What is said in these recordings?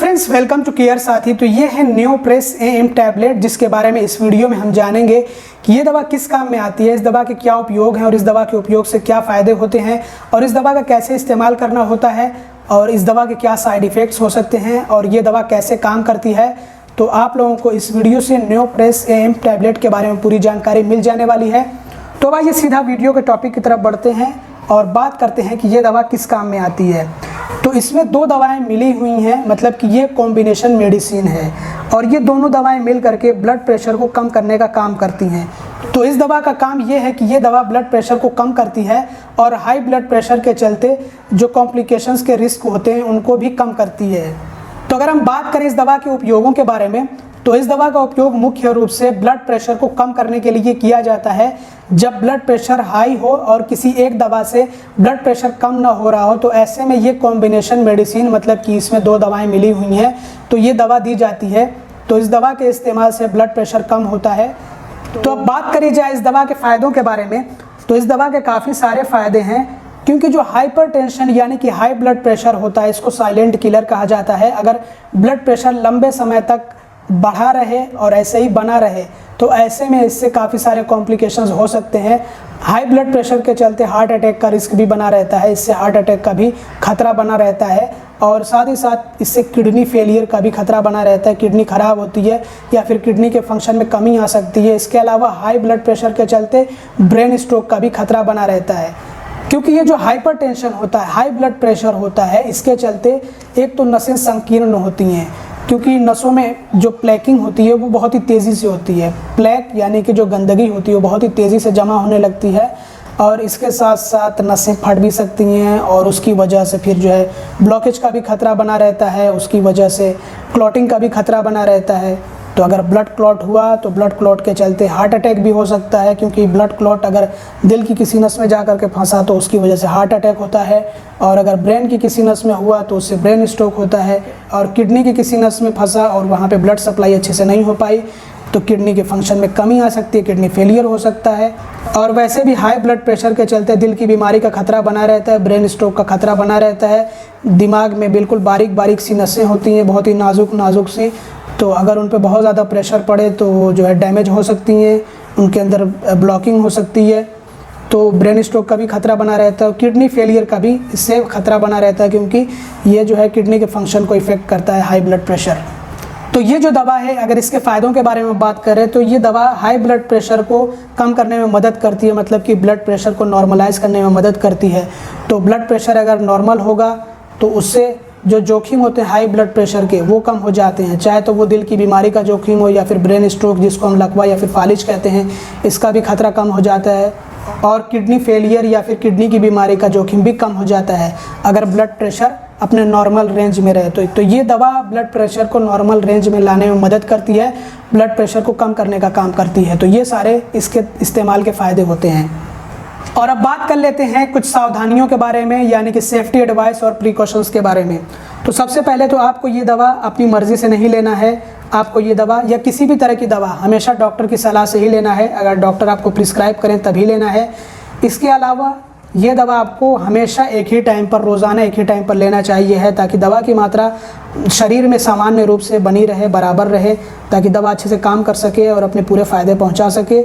Friends welcome to care साथी। तो ये है न्योप्रेस AM टैबलेट, जिसके बारे में इस वीडियो में हम जानेंगे कि ये दवा किस काम में आती है, इस दवा के क्या उपयोग हैं और इस दवा के उपयोग से क्या फ़ायदे होते हैं और इस दवा का कैसे इस्तेमाल करना होता है और इस दवा के क्या साइड इफ़ेक्ट्स हो सकते हैं और ये दवा कैसे काम करती है। तो आप लोगों को इस वीडियो से न्योप्रेस AM टैबलेट के बारे में पूरी जानकारी मिल जाने वाली है। तो आइए सीधा वीडियो के टॉपिक की तरफ बढ़ते हैं और बात करते हैं कि ये दवा किस काम में आती है। तो इसमें दो दवाएं मिली हुई हैं, मतलब कि ये कॉम्बिनेशन मेडिसिन है और ये दोनों दवाएं मिल करके ब्लड प्रेशर को कम करने का काम करती हैं। तो इस दवा का काम ये है कि ये दवा ब्लड प्रेशर को कम करती है और हाई ब्लड प्रेशर के चलते जो कॉम्प्लिकेशंस के रिस्क होते हैं उनको भी कम करती है। तो अगर हम बात करें इस दवा के उपयोगों के बारे में, तो इस दवा का उपयोग मुख्य रूप से ब्लड प्रेशर को कम करने के लिए किया जाता है। जब ब्लड प्रेशर हाई हो और किसी एक दवा से ब्लड प्रेशर कम ना हो रहा हो, तो ऐसे में ये कॉम्बिनेशन मेडिसिन, मतलब कि इसमें दो दवाएं मिली हुई हैं, तो ये दवा दी जाती है। तो इस दवा के इस्तेमाल से ब्लड प्रेशर कम होता है। तो अब बात करी जाए इस दवा के फ़ायदों के बारे में, तो इस दवा के काफ़ी सारे फ़ायदे हैं, क्योंकि जो हाइपरटेंशन यानी कि हाई ब्लड प्रेशर होता है, इसको साइलेंट किलर कहा जाता है। अगर ब्लड प्रेशर लंबे समय तक बढ़ा रहे और ऐसे ही बना रहे, तो ऐसे में इससे काफ़ी सारे कॉम्प्लिकेशंस हो सकते हैं। हाई ब्लड प्रेशर के चलते हार्ट अटैक का रिस्क भी बना रहता है, इससे हार्ट अटैक का भी खतरा बना रहता है और साथ ही साथ इससे किडनी फेलियर का भी खतरा बना रहता है, किडनी ख़राब होती है या फिर किडनी के फंक्शन में कमी आ सकती है। इसके अलावा हाई ब्लड प्रेशर के चलते ब्रेन स्ट्रोक का भी खतरा बना रहता है, क्योंकि ये जो हाइपरटेंशन होता है, हाई ब्लड प्रेशर होता है, इसके चलते एक तो नसें संकीर्ण होती हैं, क्योंकि नसों में जो प्लेकिंग होती है वो बहुत ही तेज़ी से होती है। प्लेक यानी कि जो गंदगी होती है वो बहुत ही तेज़ी से जमा होने लगती है और इसके साथ साथ नसें फट भी सकती हैं और उसकी वजह से फिर जो है ब्लॉकेज का भी खतरा बना रहता है, उसकी वजह से क्लॉटिंग का भी खतरा बना रहता है। तो अगर ब्लड क्लॉट हुआ तो ब्लड क्लॉट के चलते हार्ट अटैक भी हो सकता है, क्योंकि ब्लड क्लॉट अगर दिल की किसी नस में जा कर के फंसा तो उसकी वजह से हार्ट अटैक होता है, और अगर ब्रेन की किसी नस में हुआ तो उससे ब्रेन स्ट्रोक होता है, और किडनी की किसी नस में फंसा और वहाँ पे ब्लड सप्लाई अच्छे से नहीं हो पाई तो किडनी के फंक्शन में कमी आ सकती है, किडनी फेलियर हो सकता है। और वैसे भी हाई ब्लड प्रेशर के चलते दिल की बीमारी का खतरा बना रहता है, ब्रेन स्ट्रोक का खतरा बना रहता है। दिमाग में बिल्कुल बारीक बारीक सी नसें होती हैं, बहुत ही नाजुक नाजुक सी, तो अगर उन पर बहुत ज़्यादा प्रेशर पड़े तो जो है डैमेज हो सकती हैं, उनके अंदर ब्लॉकिंग हो सकती है, तो ब्रेन स्ट्रोक का भी खतरा बना रहता है। किडनी फेलियर का भी इससे खतरा बना रहता है, क्योंकि ये जो है किडनी के फंक्शन को इफ़ेक्ट करता है हाई ब्लड प्रेशर। तो ये जो दवा है, अगर इसके फ़ायदों के बारे में बात करें तो ये दवा हाई ब्लड प्रेशर को कम करने में मदद करती है, मतलब कि ब्लड प्रेशर को नॉर्मलाइज़ करने में मदद करती है। तो ब्लड प्रेशर अगर नॉर्मल होगा तो उससे जो जोखिम होते हैं हाई ब्लड प्रेशर के वो कम हो जाते हैं, चाहे तो वो दिल की बीमारी का जोखिम हो या फिर ब्रेन स्ट्रोक जिसको हम लकवा या फिर फालिज कहते हैं, इसका भी खतरा कम हो जाता है, और किडनी फेलियर या फिर किडनी की बीमारी का जोखिम भी कम हो जाता है अगर ब्लड प्रेशर अपने नॉर्मल रेंज में रहे। तो ये दवा ब्लड प्रेशर को नॉर्मल रेंज में लाने में मदद करती है, ब्लड प्रेशर को कम करने का काम करती है। तो ये सारे इसके इस्तेमाल के फ़ायदे होते हैं। और अब बात कर लेते हैं कुछ सावधानियों के बारे में, यानी कि सेफ्टी एडवाइस और प्रिकॉशंस के बारे में। तो सबसे पहले तो आपको ये दवा अपनी मर्ज़ी से नहीं लेना है। आपको ये दवा या किसी भी तरह की दवा हमेशा डॉक्टर की सलाह से ही लेना है, अगर डॉक्टर आपको प्रिस्क्राइब करें तभी लेना है। इसके अलावा ये दवा आपको हमेशा एक ही टाइम पर, रोज़ाना एक ही टाइम पर लेना चाहिए है, ताकि दवा की मात्रा शरीर में सामान्य रूप से बनी रहे, बराबर रहे, ताकि दवा अच्छे से काम कर सके और अपने पूरे फ़ायदे पहुंचा सके।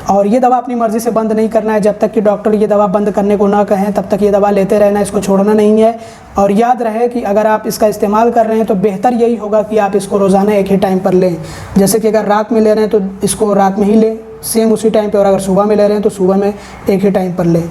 और ये दवा अपनी मर्ज़ी से बंद नहीं करना है, जब तक कि डॉक्टर ये दवा बंद करने को ना कहें तब तक ये दवा लेते रहना है, इसको छोड़ना नहीं है। और याद रहे कि अगर आप इसका इस्तेमाल कर रहे हैं तो बेहतर यही होगा कि आप इसको रोज़ाना एक ही टाइम पर लें। जैसे कि अगर रात में ले रहे हैं तो इसको रात में ही लें, सेम उसी टाइम पर, और अगर सुबह में ले रहे हैं तो सुबह में एक ही टाइम पर लें।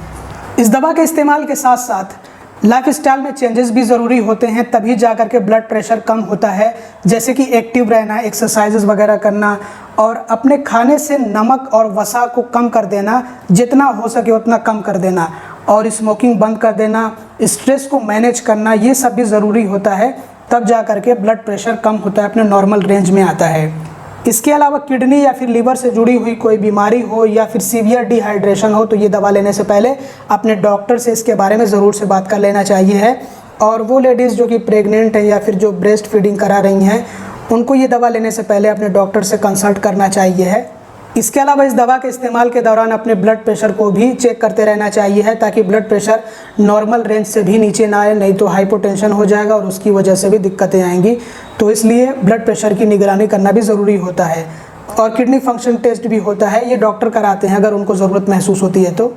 इस दवा के इस्तेमाल के साथ साथ लाइफस्टाइल में चेंजेस भी ज़रूरी होते हैं, तभी जा कर के ब्लड प्रेशर कम होता है। जैसे कि एक्टिव रहना, एक्सरसाइजेस वगैरह करना और अपने खाने से नमक और वसा को कम कर देना, जितना हो सके उतना कम कर देना, और स्मोकिंग बंद कर देना, स्ट्रेस को मैनेज करना, ये सब भी ज़रूरी होता है। तब जा कर के ब्लड प्रेशर कम होता है, अपने नॉर्मल रेंज में आता है। इसके अलावा किडनी या फिर लीवर से जुड़ी हुई कोई बीमारी हो या फिर सीवियर डिहाइड्रेशन हो, तो ये दवा लेने से पहले अपने डॉक्टर से इसके बारे में ज़रूर से बात कर लेना चाहिए है। और वो लेडीज़ जो कि प्रेग्नेंट हैं या फिर जो ब्रेस्ट फीडिंग करा रही हैं, उनको ये दवा लेने से पहले अपने डॉक्टर से कंसल्ट करना चाहिए है। इसके अलावा इस दवा के इस्तेमाल के दौरान अपने ब्लड प्रेशर को भी चेक करते रहना चाहिए है, ताकि ब्लड प्रेशर नॉर्मल रेंज से भी नीचे ना आए, नहीं तो हाइपोटेंशन हो जाएगा और उसकी वजह से भी दिक्कतें आएंगी। तो इसलिए ब्लड प्रेशर की निगरानी करना भी ज़रूरी होता है। और किडनी फंक्शन टेस्ट भी होता है, ये डॉक्टर कराते हैं अगर उनको ज़रूरत महसूस होती है तो।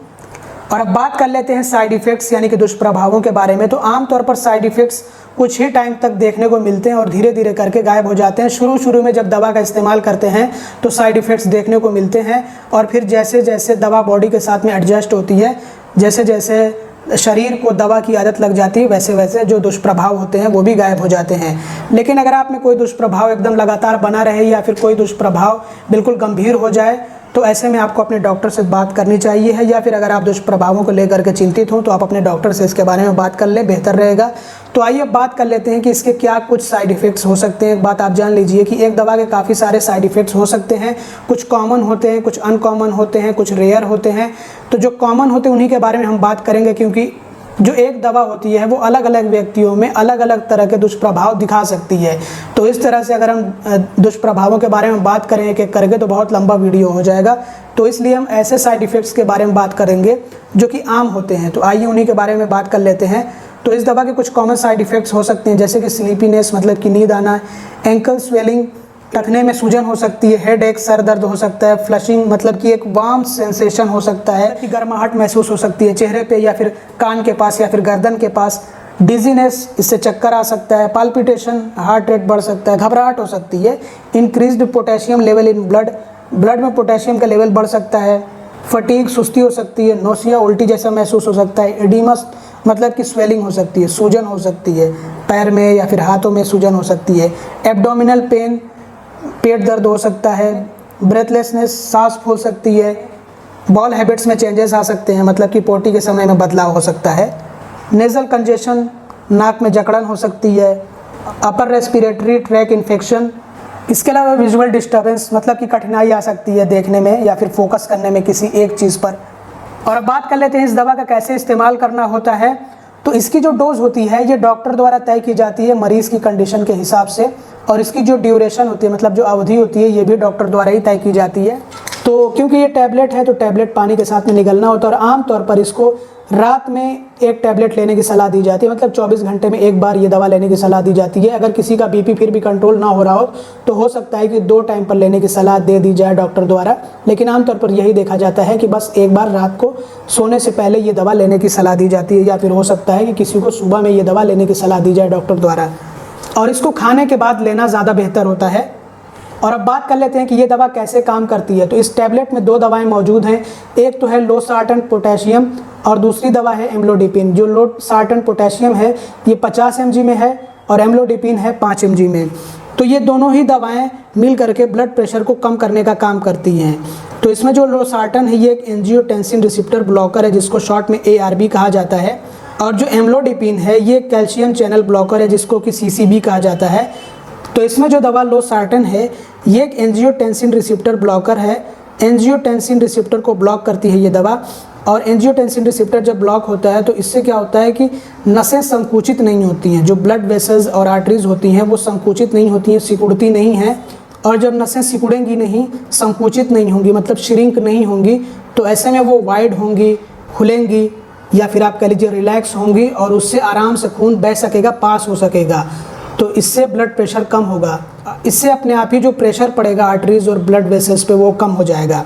और अब बात कर लेते हैं साइड इफ़ेक्ट्स यानी कि दुष्प्रभावों के बारे में। तो आमतौर पर साइड इफ़ेक्ट्स कुछ ही टाइम तक देखने को मिलते हैं और धीरे धीरे करके गायब हो जाते हैं। शुरू में जब दवा का इस्तेमाल करते हैं तो साइड इफ़ेक्ट्स देखने को मिलते हैं, और फिर जैसे जैसे दवा बॉडी के साथ में एडजस्ट होती है, जैसे जैसे शरीर को दवा की आदत लग जाती है, वैसे वैसे जो दुष्प्रभाव होते हैं वो भी गायब हो जाते हैं। लेकिन अगर आप में कोई दुष्प्रभाव एकदम लगातार बना रहे या फिर कोई दुष्प्रभाव बिल्कुल गंभीर हो जाए, तो ऐसे में आपको अपने डॉक्टर से बात करनी चाहिए है। या फिर अगर आप दुष्प्रभावों को लेकर के चिंतित हो तो आप अपने डॉक्टर से इसके बारे में बात कर ले, बेहतर रहेगा। तो आइए अब बात कर लेते हैं कि इसके क्या कुछ साइड इफ़ेक्ट्स हो सकते हैं। एक बात आप जान लीजिए कि एक दवा के काफ़ी सारे साइड इफ़ेक्ट्स हो सकते हैं। कुछ कॉमन होते हैं, कुछ अनकॉमन होते हैं, कुछ रेयर होते हैं। तो जो कॉमन होते हैं उन्हीं के बारे में हम बात करेंगे, क्योंकि जो एक दवा होती है वो अलग अलग व्यक्तियों में अलग अलग तरह के दुष्प्रभाव दिखा सकती है। तो इस तरह से अगर हम दुष्प्रभावों के बारे में बात करें एक एक करके तो बहुत लंबा वीडियो हो जाएगा। तो इसलिए हम ऐसे साइड इफ़ेक्ट्स के बारे में बात करेंगे जो कि आम होते हैं। तो आइए उन्हीं के बारे में बात कर लेते हैं। तो इस दवा के कुछ कॉमन साइड इफ़ेक्ट्स हो सकते हैं, जैसे कि स्लीपीनेस मतलब कि नींद आना, एंकल स्वेलिंग टखने में सूजन हो सकती है, हेड एक सर दर्द हो सकता है, फ्लशिंग मतलब कि एक वार्म सेंसेशन हो सकता है, कि गर्माहट महसूस हो सकती है चेहरे पे या फिर कान के पास या फिर गर्दन के पास, डिजीनेस इससे चक्कर आ सकता है, पाल्पिटेशन हार्ट रेट बढ़ सकता है, घबराहट हो सकती है, increased potassium level in blood में पोटेशियम का लेवल बढ़ सकता है, फटीग सुस्ती हो सकती है, नोसिया उल्टी जैसा महसूस हो सकता है, एडिमस मतलब कि स्वेलिंग हो सकती है, सूजन हो सकती है, पैर में या फिर हाथों में सूजन हो सकती है, एब्डोमिनल पेन पेट दर्द हो सकता है, ब्रेथलेसनेस सांस फूल सकती है, बॉल हैबिट्स में चेंजेस आ सकते हैं मतलब कि पोटी के समय में बदलाव हो सकता है, नेज़ल कंजेशन नाक में जकड़न हो सकती है, अपर रेस्पिरेटरी ट्रैक इन्फेक्शन। इसके अलावा विजुअल डिस्टर्बेंस मतलब कि कठिनाई आ सकती है देखने में या फिर फोकस करने में किसी एक चीज़ पर। और अब बात कर लेते हैं इस दवा का कैसे इस्तेमाल करना होता है। तो इसकी जो डोज होती है ये डॉक्टर द्वारा तय की जाती है मरीज़ की कंडीशन के हिसाब से, और इसकी जो ड्यूरेशन होती है मतलब जो अवधि होती है ये भी डॉक्टर द्वारा ही तय की जाती है। तो क्योंकि ये टैबलेट है तो टैबलेट पानी के साथ में निगलना होता है, और आमतौर पर इसको रात में एक टैबलेट लेने की सलाह दी जाती है, मतलब 24 घंटे में एक बार ये दवा लेने की सलाह दी जाती है। अगर किसी का बीपी फिर भी कंट्रोल ना हो रहा हो तो हो सकता है कि 2 टाइम पर लेने की सलाह दे दी जाए डॉक्टर द्वारा, लेकिन आमतौर पर यही देखा जाता है कि बस एक बार रात को सोने से पहले ये दवा लेने की सलाह दी जाती है, या फिर हो सकता है कि किसी को सुबह में ये दवा लेने की सलाह दी जाए डॉक्टर द्वारा, और इसको खाने के बाद लेना ज़्यादा बेहतर होता है। और अब बात कर लेते हैं कि ये दवा कैसे काम करती है। तो इस टैबलेट में 2 दवाएं मौजूद हैं, एक तो है लो सार्टन पोटेशियम और दूसरी दवा है एम्लोडिपिन। जो लो सार्टन पोटेशियम है ये 50 mg में है और एम्लोडिपिन है 5 mg में। तो ये दोनों ही दवाएं मिल करके ब्लड प्रेशर को कम करने का काम करती हैं। तो इसमें जो लो सार्टन है ये एक एंजियोटेंसिन रिसेप्टर ब्लॉकर है जिसको शॉर्ट में ARB कहा जाता है, और जो एम्लोडिपिन है ये कैल्शियम चैनल ब्लॉकर है जिसको कि CCB कहा जाता है। तो इसमें जो दवा लो सार्टन है ये एक एंजियोटेंसिन रिसेप्टर ब्लॉकर है, एंजियोटेंसिन रिसेप्टर को ब्लॉक करती है ये दवा। और एंजियोटेंसिन रिसेप्टर जब ब्लॉक होता है तो इससे क्या होता है कि नसें संकुचित नहीं होती हैं, जो ब्लड वेसल्स और आर्टरीज होती हैं वो संकुचित नहीं होती हैं, सिकुड़ती नहीं हैं। और जब नसें सिकुड़ेंगी नहीं, संकुचित नहीं होंगी मतलब श्रिंक नहीं होंगी, तो ऐसे में वो वाइड होंगी, खुलेंगी, या फिर आप कह लीजिए रिलैक्स होंगी, और उससे आराम से खून बह सकेगा, पास हो सकेगा। तो इससे ब्लड प्रेशर कम होगा, इससे अपने आप ही जो प्रेशर पड़ेगा आर्टरीज और ब्लड वेसल्स पे वो कम हो जाएगा।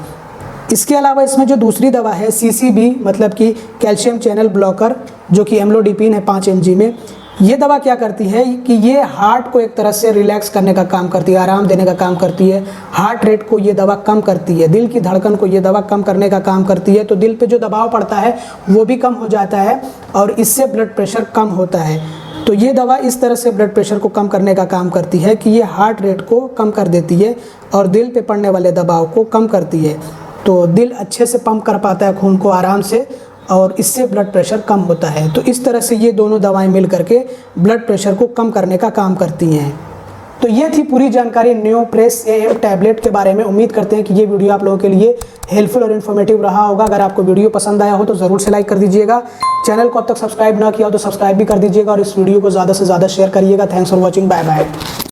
इसके अलावा इसमें जो दूसरी दवा है CCB मतलब कि कैल्शियम चैनल ब्लॉकर, जो कि एम्लोडिपिन है 5 mg में, ये दवा क्या करती है कि ये हार्ट को एक तरह से रिलैक्स करने का काम करती है, आराम देने का काम करती है, हार्ट रेट को ये दवा कम करती है, दिल की धड़कन को ये दवा कम करने का काम करती है। तो दिल पे जो दबाव पड़ता है वो भी कम हो जाता है और इससे ब्लड प्रेशर कम होता है। तो ये दवा इस तरह से ब्लड प्रेशर को कम करने का काम करती है कि ये हार्ट रेट को कम कर देती है और दिल पे पड़ने वाले दबाव को कम करती है। तो दिल अच्छे से पंप कर पाता है खून को आराम से, और इससे ब्लड प्रेशर कम होता है। तो इस तरह से ये दोनों दवाएं मिल करके ब्लड प्रेशर को कम करने का काम करती हैं। तो ये थी पूरी जानकारी न्यूप्रेस AM टैबलेट के बारे में। उम्मीद करते हैं कि ये वीडियो आप लोगों के लिए हेल्पफुल और इन्फॉर्मेटिव रहा होगा। अगर आपको वीडियो पसंद आया हो तो ज़रूर से लाइक कर दीजिएगा, चैनल को अब तक सब्सक्राइब ना किया हो तो सब्सक्राइब भी कर दीजिएगा, और इस वीडियो को ज़्यादा से ज़्यादा शेयर करिएगा। Thanks for watching, bye bye.